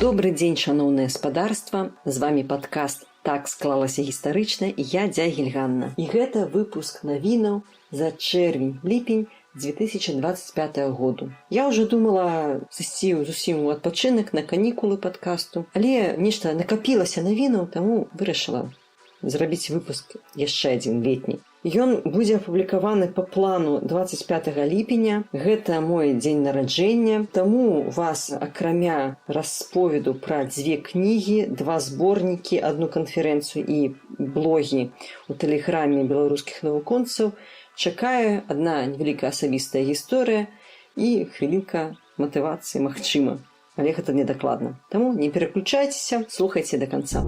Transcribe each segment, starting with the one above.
Добрый дзень, шаноўнае спадарства. З вами падкаст «Так склалася гістарычна» і я, Дзягіль Ганна. І гэта выпуск навінаў за чэрвень-ліпень 2025 году. Я ўжо думала сысці зусім у адпачынак на канікулы падкасту, але нешта накапілася навінаў, таму вырашыла зрабіць выпуск яшчэ адзін летні. Ён будзе апублікаваны па плану 25 ліпеня. Гэта мой дзень нараджэння, таму вас, акрамя расповеду пра 2 кнігі, 2 зборнікі, 1 канферэнцыю і блогі у тэлеграме беларускіх навукоўцаў, чакае адна невялікая асабістая гісторыя і хвілінка матывацыі магчыма. Але гэта недакладна. Таму не пераключайцеся, слухайце да канца.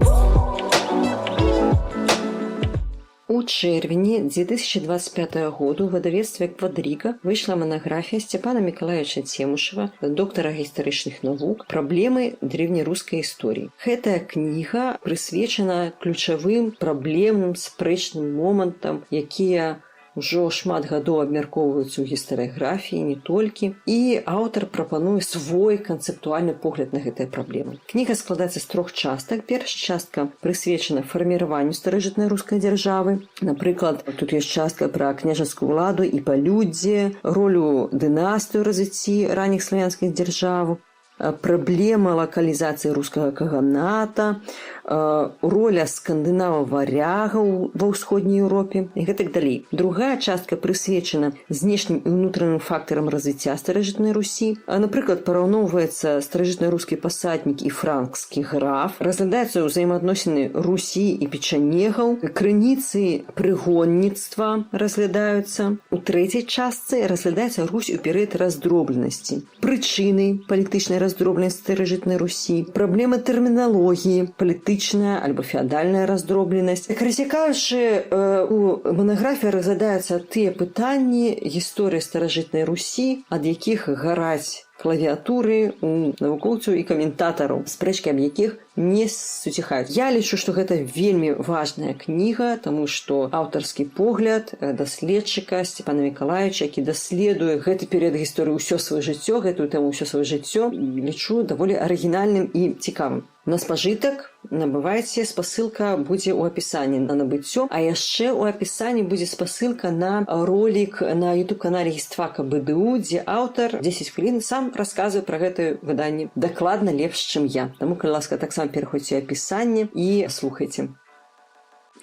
У чэрвені 2025 году ў выдавецтве «Квадріга» выйшла манаграфія Сцяпана Мікалаевіча Цемушева, доктара гістарычных навук, «Праблемы древнерускай історыі». Гэтая кніга прысвечана ключавым праблемным спрэчным момантам, якія ўжо шмат гадоў абмяркоўваюцца ў гістарыяграфіі, не толькі. І аўтар прапануе свой канцэптуальны погляд на гэтыя праблемы. Кніга складаецца з 3 частак. Першая частка прысвечана фарміраванню старажытнай рускай дзяржавы. Напрыклад, тут ёсць частка пра княжацкую ўладу і палюддзе, ролю дынастыі ў развіцці ранніх славянскіх дзяржаў, праблема лакалізацыі рускага каганата, роля скандынава-варягаў ва ўсходняй Еўропе і гэтак далей. Другая частка прысвечана знешнім і ўнутраным фактарам развіцця старажытнай Русі. Напрыклад, параўноўваецца старажытны рускі пасаднік і франкскі граф, разглядаюцца ўзаемаадносіны Русі і печанегаў, крыніцы прыгонніцтва разглядаюцца. У трэцяй частцы разглядаецца Русь у перыяд раздробленасці, прычыны палітычнай раздробленасці старажытнай Русі, праблемы тэрміналогіі, палітычная альбо феадальная раздробленасць. Карацей кажучы, у манаграфіі разглядаюцца тыя пытанні гісторыі старажытнай Русі, ад якіх гараць клавіатуры у навукоўцаў і каментатараў, спрэчкі аб якіх не суціхаюць. Я лічу, што гэта вельмі важная кніга, таму што аўтарскі погляд даследчыка Сцяпана Мікалаевіча, які даследуе гэты перыяд гісторыі ўсё сваё жыццё, гэтую тэму ўсё сваё жыццё, лічу даволі арыгінальным і цікавым. На спажытак набывайце, спасылка будзе ў апісанні на набыццё, а яшчэ ў апісанні будзе спасылка на ролік на YouTube-канале Гістфака БДУ, дзе аўтар 10 хвілін сам расказвае пра гэтае выданне дакладна лепш, чым я. Таму, калі ласка, таксама пераходзьце ў апісанне і слухайце.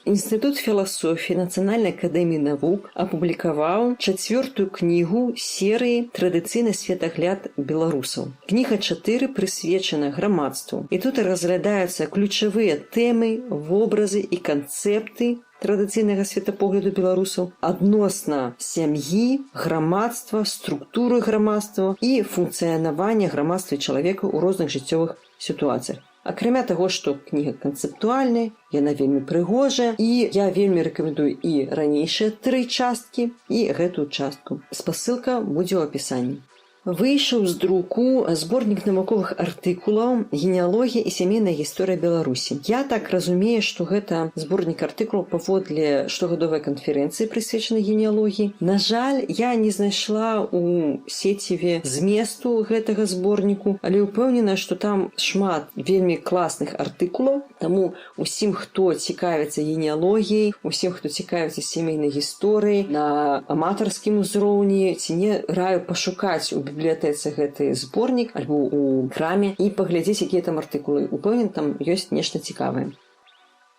Інстытут філасофіі Нацыянальнай акадэміі навук апублікаваў 4-ю кнігу серыі «Традыцыйны светагляд беларусаў». Кніга 4 прысвечана грамадству. І тут разглядаюцца ключавыя тэмы, вобразы і канцэпты традыцыйнага светапогляду беларусаў адносна сям'і, грамадства, структуры грамадства і функцыянавання грамадства і чалавека ў розных жыццёвых сітуацыях. Акрамя таго, што кніга канцэптуальная, яна вельмі прыгожая, і я вельмі рэкамендую і ранейшыя 3 часткі, і гэтую частку. Спасылка будзе ў апісанні. Выйшаў з друку зборнік навуковых артыкулаў «Генеалогія і сямейная гісторыя Беларусі». Я так разумею, што гэта зборнік артыкулаў паводле штогадовай канферэнцыі, прысвечанай генеалогіі. На жаль, я не знайшла ў сеціве зместу гэтага зборніку, але ўпэўнена, што там шмат вельмі класных артыкулаў, таму усім, хто цікавіцца генеалогіяй, усім, хто цікавіцца сямейнай гісторыяй на аматарскім узроўні, ці не, раю пашукаць у бібліятэцы гэты зборнік альбо ў краме і паглядзець, якія там артыкулы. Упэўнен, там ёсць нешта цікавае.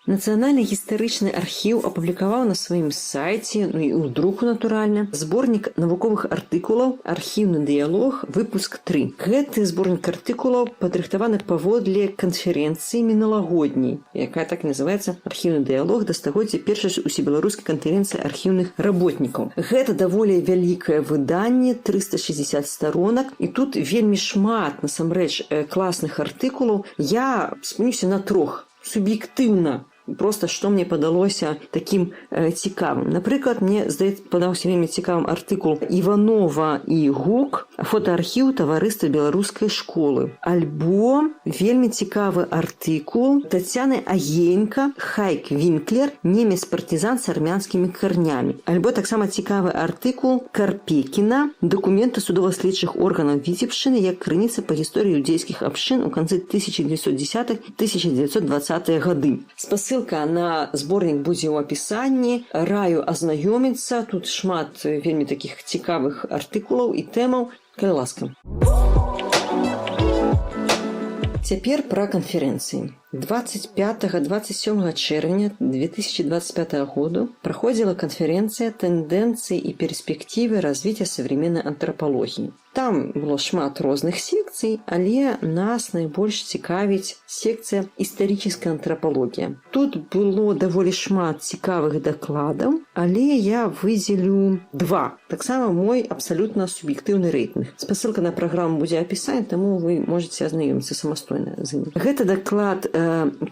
Нацыянальны гістарычны архіў апублікаваў на сваім сайце, ну і ў друку, натуральна, зборнік навуковых артыкулаў «Архіўны дыялог», выпуск 3. Гэты зборнік артыкулаў падрыхтаваны паводле канферэнцыі міналагодняй, якая так называецца «Архіўны дыялог да стагоддзя першай усебеларускай канферэнцыі архіўных работнікаў». Гэта даволі вялікае выданне, 360 старонак, і тут вельмі шмат, насамрэч, класных артыкулаў. Я спынюся на 3 суб'ектыўна. Просто што мне падалося такім цікавым. Напрыклад, мне, здаецца, падаўся вельмі цікавым артыкул Іванова і Гук фотоархіў таварыства беларускай школы. Альбо вельмі цікавы артыкул Тацяны Агенька «Хайк Вінклер. Немец-партизан с армянскімі карнямі». Альбо таксама цікавы артыкул Карпекіна «Документы судова-следчых органаў Віцебшчыны як крыніца па гісторыі юдзейскіх абшчын у канцы 1910-1920 гады». Спасылка на зборнік будзе ў апісанні. Раю азнаёміцца. Тут шмат вельмі такіх цікавых артыкулаў і тэмаў. Калі ласка. Цяпер пра канферэнцыі. 25-27 чэрвеня 2025 году праходзіла канференцыя «Тэндэнцыі і перспективы развития современной антропологии». Там было шмат розных секцый, але нас найбольш цікавіць секцыя «Істарычная антропологія». Тут было даволі шмат цікавых дакладаў, але я выдзелю два. Таксама мой абсалютна суб'ектыўны рэйтынг. Спасылка на праграму будзе апісана, таму вы можете азнаёміцца самастойна з ім. Гэта даклад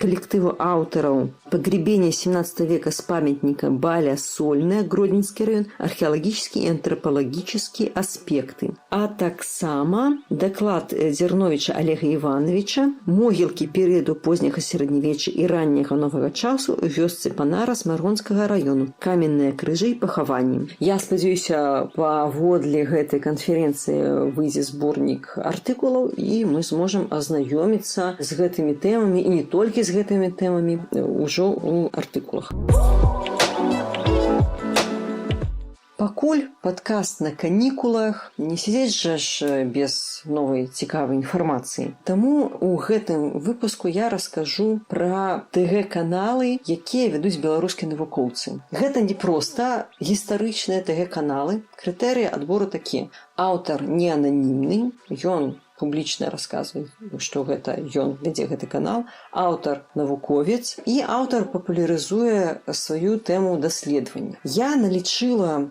коллективу аўтараў «Погребение 17 века с памятника Баля Сольная, Гродненский район. Археологические и антропологические аспекты». А таксама даклад Дзярновіча Олега Івановича «Могілкі перыяду позняга сярэднявечча і ранняга новага часу ў вёсцы Панара Смаргонскага району. Каменныя крыжы і пахаванні». Я спадзяюся, паводле гэтай канферэнцыі выйдзе зборнік артыкулаў і мы зможам азнаёміцца з гэтымі тэмамі і не толькі з гэтымі тэмамі ўжо ў артыкулах. Пакуль падкаст на канікулах, не сядзець жа ж без новай цікавай інфармацыі. Таму у гэтым выпуску я раскажу пра ТГ-каналы, якія вядуць беларускія навукоўцы. Гэта не проста гістарычныя ТГ-каналы. Крытэрыі адбору такія. Аўтар не ананімны, ён публічна расказвае, што гэта ён вядзе гэты канал, аўтар навуковец і аўтар папулярызуе сваю тэму даследавання. Я налічыла,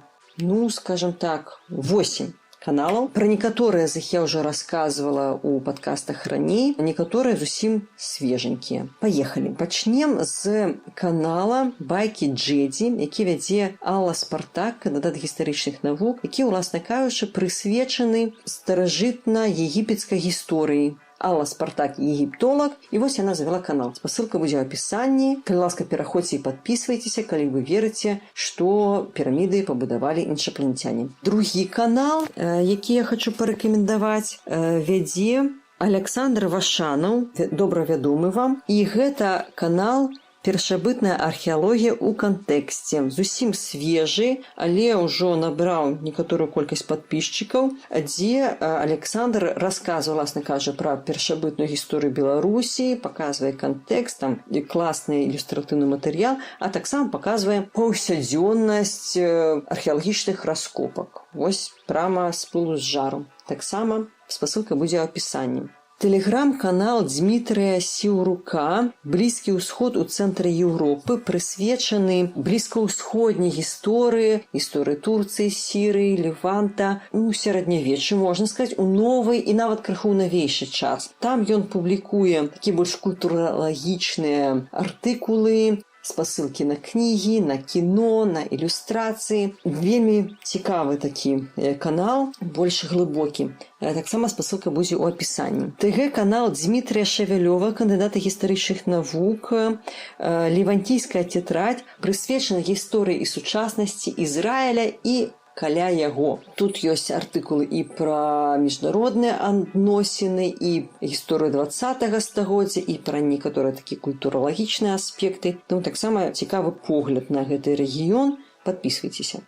скажем так, 8 каналаў. Пра некаторыя з іх я ўжо расказвала ў падкастах раней, а некаторыя зусім свеженькія. Паехалі. Пачнем з канала «Байкі Джэдзі», які вядзе Алла Спартак, кандыдат гістарычных навук, які, уласна кажучы, прысвечаны старажытна-егіпецкай гісторыі. Алла Спартак – егіптолог, і вось яна завяла канал. Спасылка будзе ў апісанні. Калі ласка, пераходзьце і падпісвайцеся, калі вы верыце, што піраміды пабудавалі іншапланецяне. Другі канал, які я хочу парэкамендаваць, вядзе Александр Вашанаў, добра вядомы вам. І гэта канал «Першабытная археалогія ў кантэксце». Зусім свежы, але ўжо набраў некаторую колькасць падпісчыкаў, дзе Александр расказвае, власна кажа, пра першабытную гісторыю Беларусі, паказвае кантэкст, там класны ілюстратыўны матэрыял, а таксама паказвае паўсядзённасць археалагічных раскопак. Вось прама з пылу з жару. Таксама спасылка будзе ў апісанні. Тэлеграм-канал Дмітрыя Сіўрука «Блізкі ўсход у цэнтры Еўропы», прысвечаны блізкаўсходняй гісторыі Турцыі, Сірыі, Леванта, сярэднявечча, можна сказаць, у новы і нават крыху навейшы час. Там ён публікуе такі больш культуралагічныя артыкулы, спасылкі на кнігі, на кіно, на ілюстрацыі. Вельмі цікавы такі канал, больш глыбокі. Таксама спасылка будзе ў апісанні. ТГ-канал Дмітрыя Шавялёва, кандыдата гістарычных навук, «Левантійская тетрадь», прысвечана гісторыі і сучаснасці Ізраіля і каля яго. Тут ёсць артыкулы і пра міжнародныя адносіны, і гісторыю 20-го стагоддзя, і пра некаторыя такія культуралагічныя аспекты. Таму таксама цікавы погляд на гэты рэгіён. Падпісвайцеся.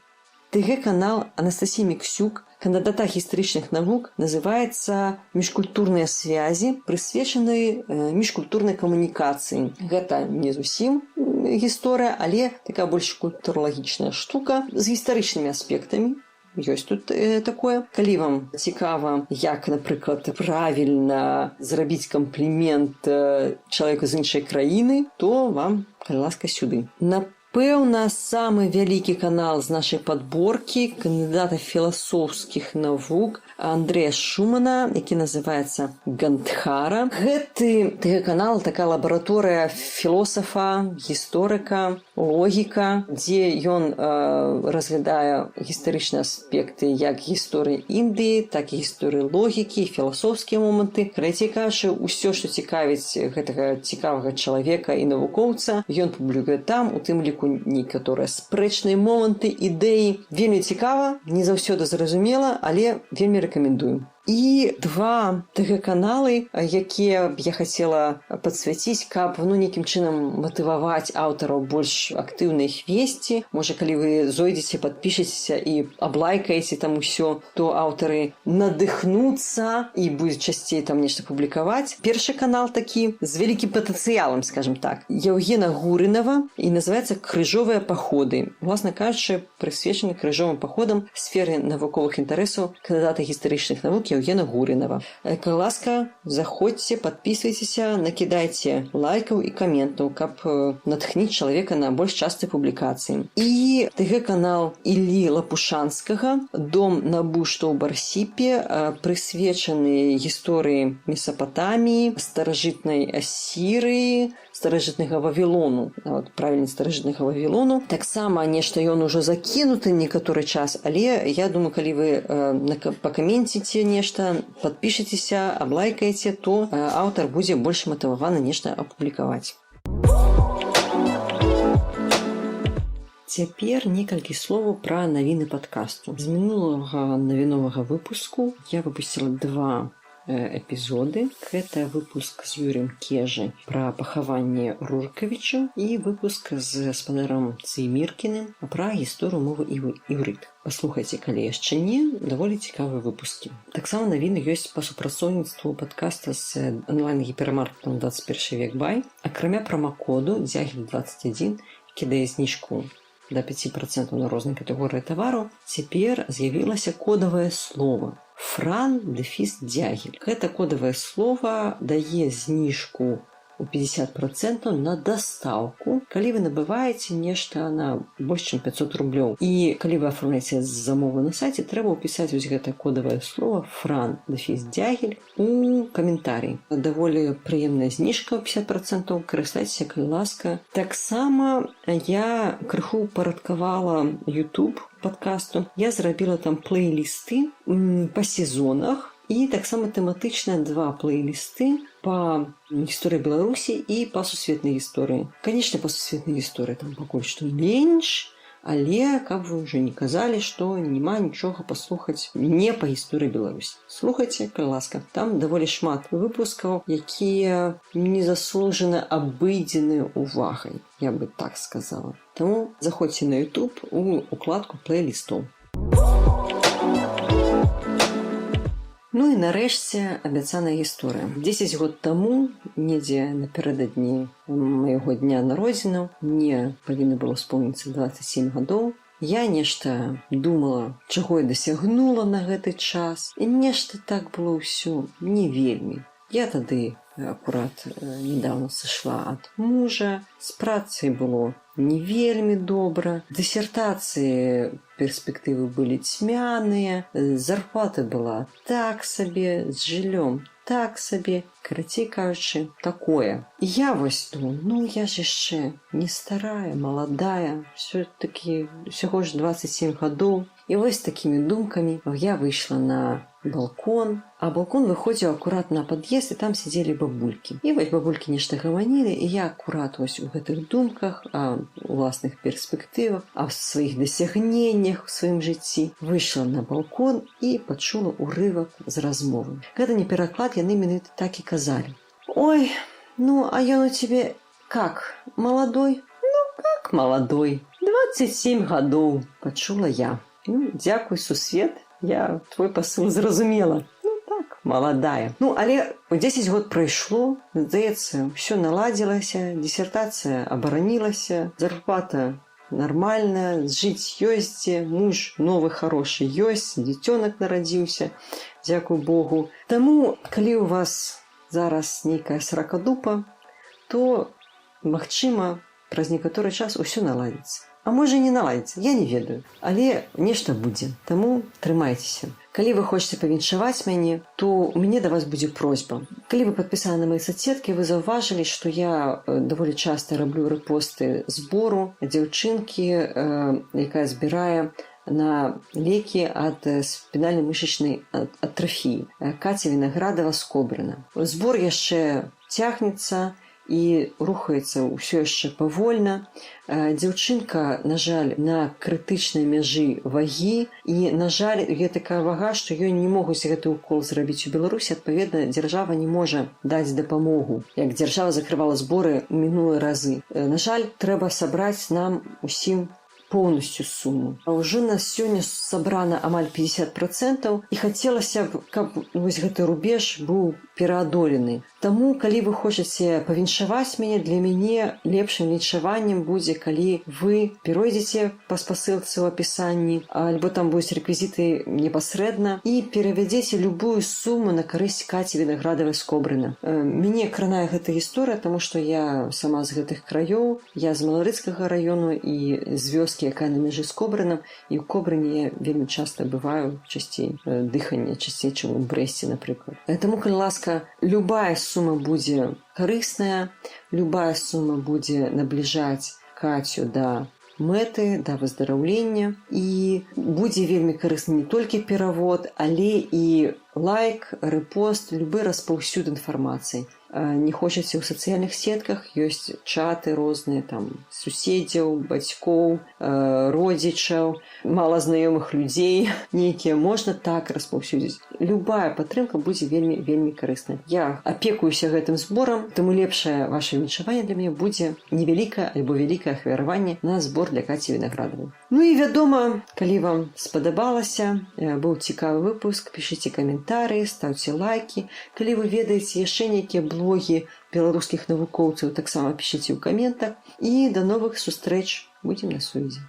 ТГ-канал Анастасіі Міксюк, кандыдата гістарычных навук, называецца «Міжкультурныя связі», прысвечаны міжкультурнай камунікацыі. Гэта не зусім гісторыя, але такая больш культуралагічная штука з гістарычнымі аспектамі. Ёсць тут такое. Калі вам цікава, як, напрыклад, правільна зрабіць камплімент чалавеку з іншай краіны, то вам, калі ласка, сюды. На Пэўна, самы вялікі канал з нашай падборкі кандыдата філасофскіх навук Андрэя Шумана, які называецца Гандхара. Гэты канал такая лабараторыя філосафа, гісторыка, логіка, дзе ён разглядае гістарычныя аспекты як гісторыі Індыі, так і гісторыі логікі, філасофскія моманты. Карацей кажучы, усё, што цікавіць гэтага цікавага чалавека і навукоўца, ён публікуе там, у тым ліку некаторыя спрэчныя моманты, ідэі. Вельмі цікава, не заўсёды зразумела, але вельмі рэкамендую. І два ТГ-каналы, якія б я хацела падсвяціць, каб нейкім чынам матываваць аўтараў больш актыўна іх весці. Можа, калі вы зойдзеце, падпішыцеся і аблайкаеце там усё, то аўтары надыхнуцца і будуць часцей там нешта публікаваць. Першы канал такі з вялікім патэнцыялам, скажем так, Яўгена Гурынава, і называецца «Крыжовыя паходы». Власна кажучы, прысвечаны крыжовым паходам в сферы навуковых інтарэсаў кандыдата гістарычных навук Яўгена Гурынава. Калі ласка, заходзьце, падпісвайцеся, накідайце лайкаў і каментаў, каб натхніць чалавека на больш частыя публікацыі. І ТГ-канал Іллі Лапушанскага «Дом Набушта ў Барсіпе», прысвечаны гісторыі Месапатаміі, старажытнай Асірыі, старажытнага Вавілону, правільна, старажытнага Вавілону. Таксама нешта ён ужо закінуты некаторы час, але я думаю, калі вы пакаменціце нешта, падпішыцеся, аблайкаеце, то аўтар будзе больш матываваны нешта апублікаваць. Цяпер некалькі словаў пра навіны падкасту. З мінулага навіновага выпуску я выпусціла два эпізоды. Гэта выпуск з Юрыем Кежай пра пахаванне Руркавічаў і выпуск з гаспадаром Цейміркіным пра гісторыю мовы іўрыт. Паслухайце, калі яшчэ не, даволі цікавыя выпускі. Таксама навіны ёсць па супрацоўніцтву падкаста з онлайн-гіпермаркетам 21 век бай. Акрамя прамакоду «Дзягель21», які дае зніжку да 5% на розныя катэгорыі тавару, цяпер з'явілася кодавае слова «Фран-Дзягель». Гэта кодавае слова дае зніжку у 50% на дастаўку, калі вы набываеце нешта на больш чым 500 рублёў. І калі вы аформляеце замову на сайце, трэба ўпісаць вось гэта кодавае слово «Фран-Дзягель» у каментарі. Даволі прыемная зніжка ў 50%, карыстайцеся, калі ласка. Таксама я крыху упарадкавала YouTube падкасту. Я зрабіла там плейлісты па сезонах і таксама тэматычныя два плейлісты па гісторыі Беларусі і па сусветнай гісторыі. Канечне, па сусветнай гісторыі там пакуль што менш, але каб вы ўжо не казалі, што няма нічога паслухаць не па гісторыі Беларусі. Слухайце, калі ласка. Там даволі шмат выпускаў, якія незаслужана абыдзены увагай, я бы так сказала. Таму заходзьце на YouTube у укладку плейлістаў. Ну і нарэшце абяцаная гісторыя. 10 год таму, недзе напярэдадні майго дня народзінаў, мне павінна было споўніцца 27 гадоў. Я нешта думала, чаго я дасягнула на гэты час, і нешта так было ўсё не вельмі. Я тады акурат недавно сышла ад мужа, з працай было не вельмі добра, дысертацыі перспектывы былі цьмяныя, зарплата была так сабе, з жыллём так сабе, карацей кажучы, такое. І я вось думаю, я ж яшчэ не старая, маладая, все-таки усяго ж 27 гадоў. І вось такімі думкамі я выйшла на балкон, а балкон выходзіў акурат на пад'езд, і там сидзелі бабулькі. І вось бабулькі нешта гаманілі, і я акурат вось у гэтых думках, о уласных перспектывах, о сваіх дасягненнях у сваім жыцці выйшла на балкон і пачула урывак з размовы. Гэта не пераклад, яны менавіта так і казалі. Ой, ну а ён у тебе как, молодой? Ну как молодой? 27 гадоў, пачула я. Ну, дзякуй, сусвет, я твой пасыл зразумела. Ну так, маладая. Ну, але 10 год прайшло, здаецца, ўсё наладзілася, дысертацыя абаранілася, зарплата нормальная, жыць ёсць, муж новы хорошы ёсць, дзіцёнак нарадзіўся, дзякуй Богу. Таму, калі у вас зараз нейкая сракадупа, то, магчыма, праз некаторы час усё наладзіцца. А можа не наладзіцца, я не ведаю. Але нешта будзе. Таму трымайцеся. Калі вы хочаце павіншаваць мяне, то у мяне да вас будзе просьба. Калі вы падпісаны на мае соцсеткі, вы заўважылі, што я даволі часта раблю рэпосты збору дзяўчынкі, якая збірае на лекі ад спінальнай мышачнай атрафіі. Каця Вінаградова з Кобрына. Збор яшчэ цягнецца і рухаецца ўсё яшчэ павольна. Дзяўчынка, на жаль, на крытычнай мяжы вагі, і, на жаль, є такая вага, што ёй не могуць гэты укол зрабіць у Беларусі. Адпаведна, дзяржава не можа даць дапамогу, як дзяржава закрывала зборы ў мінулыя разы. На жаль, трэба сабраць нам усім поўнасцю суму. А ўжо на сёння сабрана амаль 50%, і хацелася б, каб вось гэты рубеж быў пераадолены. Таму, калі вы хочаце павіншаваць мяне, для мяне лепшым віншаваннем будзе, калі вы перайдзеце па спасылцы ў апісанні, альбо там будуць рэквізіты непасрэдна, і перавядзеце любую суму на карысць Каці Вінаградавай з Кобрына. Мяне кранае гэта гісторыя, таму што я сама з гэтых краёў, я з Маларыцкага раёну і з вёскі, якая на мяжы з Кобрынам, і ў Кобрыне я вельмі часта бываю, часцей дыхання, часцей, чым у Брэсце, напрыклад. Таму, калі ласка, любая сума будзе карысная, любая сума будзе набліжаць Кацю да мэты, да выздараўлення, і будзе вельмі карысны не толькі перавод, але і лайк, рэпост, любы распаўсюд інфармацыі. Не хочаце ў сацыяльных сетках, ёсць чаты розныя, там, суседзяў, бацькоў, родзічаў, малазнаёмых людзей, нейкія можна так распаўсюдзіць. Любая падтрымка будзе вельмі, вельмі карысная. Я апекуюся гэтым зборам, таму лепшае ваше віншаванне для мяне будзе невялікае альбо вялікае ахвяраванне на збор для Каці Вінаградавай. Ну і вядома, калі вам спадабалася, быў цікавы выпуск, пішыце каментарыі, ставце лайкі. Калі вы ведаеце яшчэ нейкія блогі беларускіх навукоўцаў, таксама пішыце ў каментах. І да новых сустрэч, будзем на сувязі.